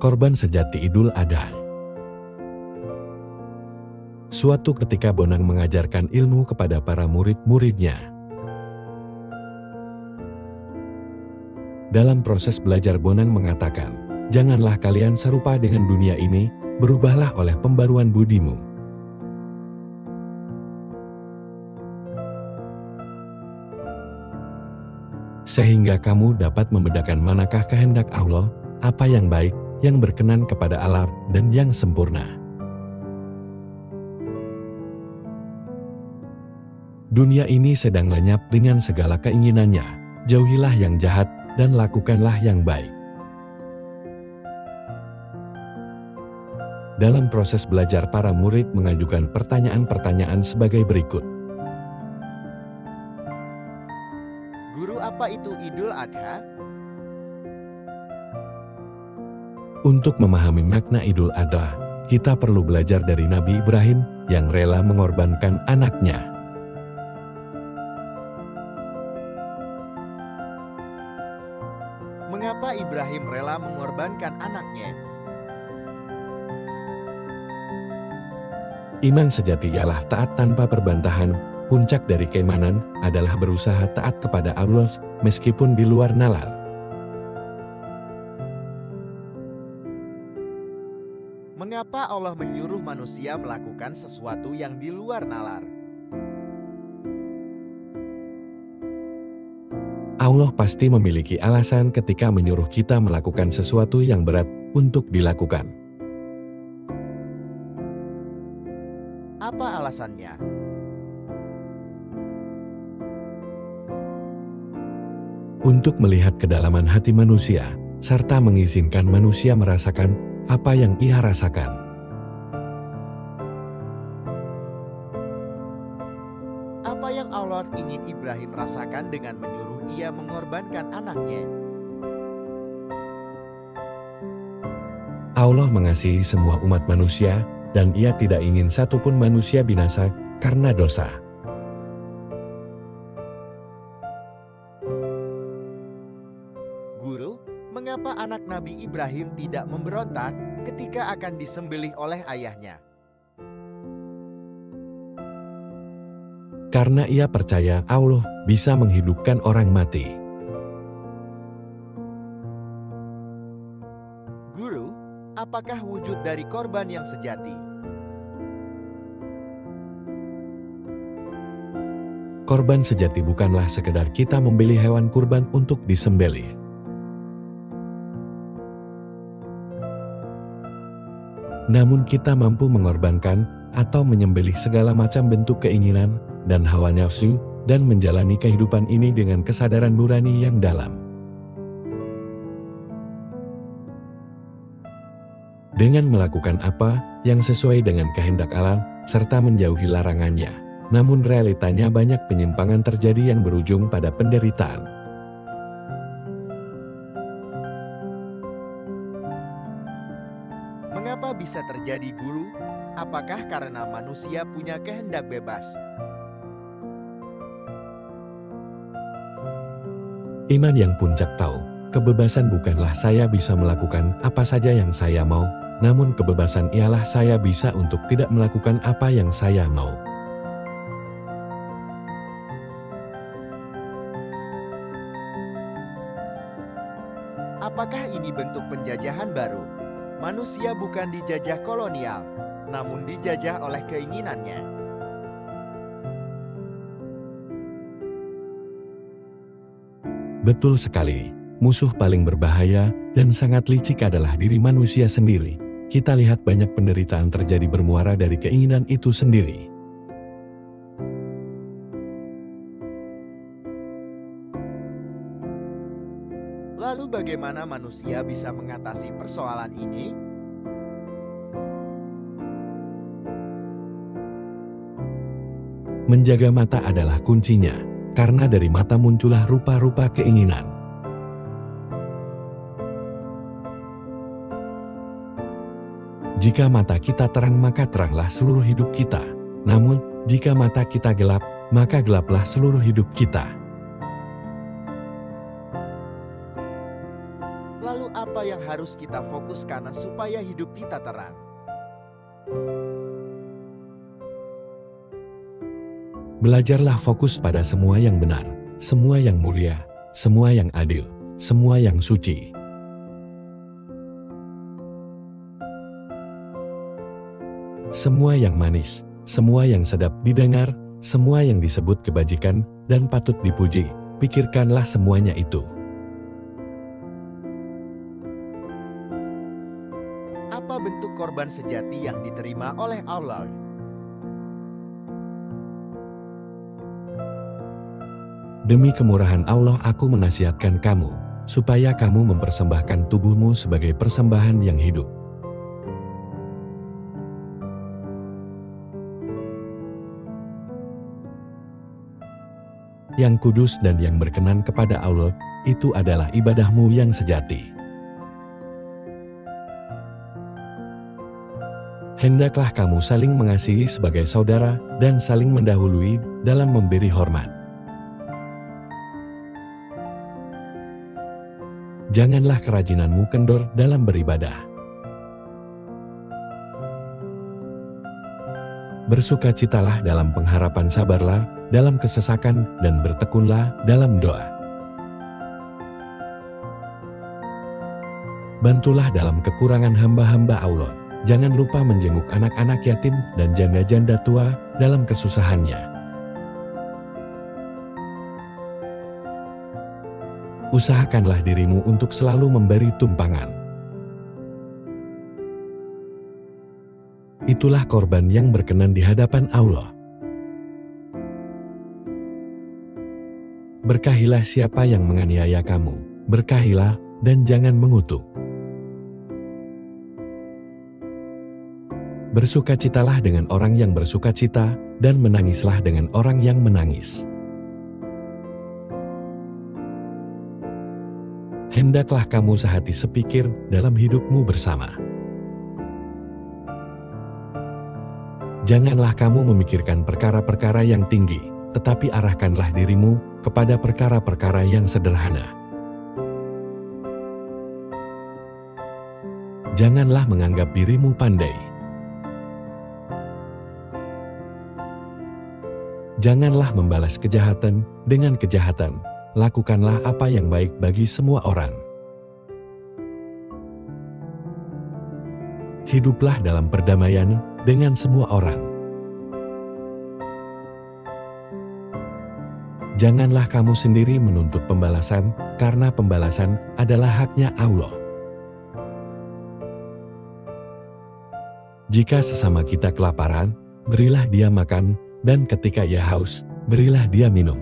Korban sejati Idul Adha. Suatu ketika Bonang mengajarkan ilmu kepada para murid-muridnya. Dalam proses belajar Bonang mengatakan, "Janganlah kalian serupa dengan dunia ini, berubahlah oleh pembaruan budimu. Sehingga kamu dapat membedakan manakah kehendak Allah, apa yang baik, yang berkenan kepada Allah, dan yang sempurna." Dunia ini sedang lenyap dengan segala keinginannya. Jauhilah yang jahat, dan lakukanlah yang baik. Dalam proses belajar, para murid mengajukan pertanyaan-pertanyaan sebagai berikut. Guru, apa itu Idul Adha? Untuk memahami makna Idul Adha, kita perlu belajar dari Nabi Ibrahim yang rela mengorbankan anaknya. Mengapa Ibrahim rela mengorbankan anaknya? Iman sejati ialah taat tanpa perbantahan. Puncak dari keimanan adalah berusaha taat kepada Allah meskipun di luar nalar. Mengapa Allah menyuruh manusia melakukan sesuatu yang di luar nalar? Allah pasti memiliki alasan ketika menyuruh kita melakukan sesuatu yang berat untuk dilakukan. Apa alasannya? Untuk melihat kedalaman hati manusia, serta mengizinkan manusia merasakan apa yang ia rasakan. Apa yang Allah ingin Ibrahim rasakan dengan menyuruh ia mengorbankan anaknya? Allah mengasihi semua umat manusia, dan ia tidak ingin satupun manusia binasa karena dosa. Guru, mengapa anak Nabi Ibrahim tidak memberontak ketika akan disembelih oleh ayahnya? Karena ia percaya Allah bisa menghidupkan orang mati. Guru, apakah wujud dari korban yang sejati? Korban sejati bukanlah sekedar kita membeli hewan kurban untuk disembelih. Namun kita mampu mengorbankan atau menyembelih segala macam bentuk keinginan dan hawa nafsu, dan menjalani kehidupan ini dengan kesadaran nurani yang dalam. Dengan melakukan apa yang sesuai dengan kehendak Allah, serta menjauhi larangannya. Namun realitanya banyak penyimpangan terjadi yang berujung pada penderitaan. Mengapa bisa terjadi, Guru? Apakah karena manusia punya kehendak bebas? Iman yang puncak tahu, kebebasan bukanlah saya bisa melakukan apa saja yang saya mau, namun kebebasan ialah saya bisa untuk tidak melakukan apa yang saya mau. Apakah ini bentuk penjajahan baru? Manusia bukan dijajah kolonial, namun dijajah oleh keinginannya. Betul sekali, musuh paling berbahaya dan sangat licik adalah diri manusia sendiri. Kita lihat banyak penderitaan terjadi bermuara dari keinginan itu sendiri. Lalu bagaimana manusia bisa mengatasi persoalan ini? Menjaga mata adalah kuncinya, karena dari mata muncullah rupa-rupa keinginan. Jika mata kita terang, maka teranglah seluruh hidup kita. Namun, jika mata kita gelap, maka gelaplah seluruh hidup kita. Lalu apa yang harus kita fokuskan supaya hidup kita terang? Belajarlah fokus pada semua yang benar, semua yang mulia, semua yang adil, semua yang suci. Semua yang manis, semua yang sedap didengar, semua yang disebut kebajikan dan patut dipuji, pikirkanlah semuanya itu. Apa bentuk korban sejati yang diterima oleh Allah? Demi kemurahan Allah aku menasihatkan kamu, supaya kamu mempersembahkan tubuhmu sebagai persembahan yang hidup. Yang kudus dan yang berkenan kepada Allah, itu adalah ibadahmu yang sejati. Hendaklah kamu saling mengasihi sebagai saudara dan saling mendahului dalam memberi hormat. Janganlah kerajinanmu kendor dalam beribadah. Bersukacitalah dalam pengharapan, sabarlah dalam kesesakan, dan bertekunlah dalam doa. Bantulah dalam kekurangan hamba-hamba Allah. Jangan lupa menjenguk anak-anak yatim dan janda-janda tua dalam kesusahannya. Usahakanlah dirimu untuk selalu memberi tumpangan. Itulah korban yang berkenan di hadapan Allah. Berkahilah siapa yang menganiaya kamu, berkahilah dan jangan mengutuk. Bersukacitalah dengan orang yang bersukacita, dan menangislah dengan orang yang menangis. Hendaklah kamu sehati sepikir dalam hidupmu bersama. Janganlah kamu memikirkan perkara-perkara yang tinggi, tetapi arahkanlah dirimu kepada perkara-perkara yang sederhana. Janganlah menganggap dirimu pandai. Janganlah membalas kejahatan dengan kejahatan. Lakukanlah apa yang baik bagi semua orang. Hiduplah dalam perdamaian dengan semua orang. Janganlah kamu sendiri menuntut pembalasan, karena pembalasan adalah haknya Allah. Jika sesama kita kelaparan, berilah dia makan, dan ketika ia haus, berilah dia minum.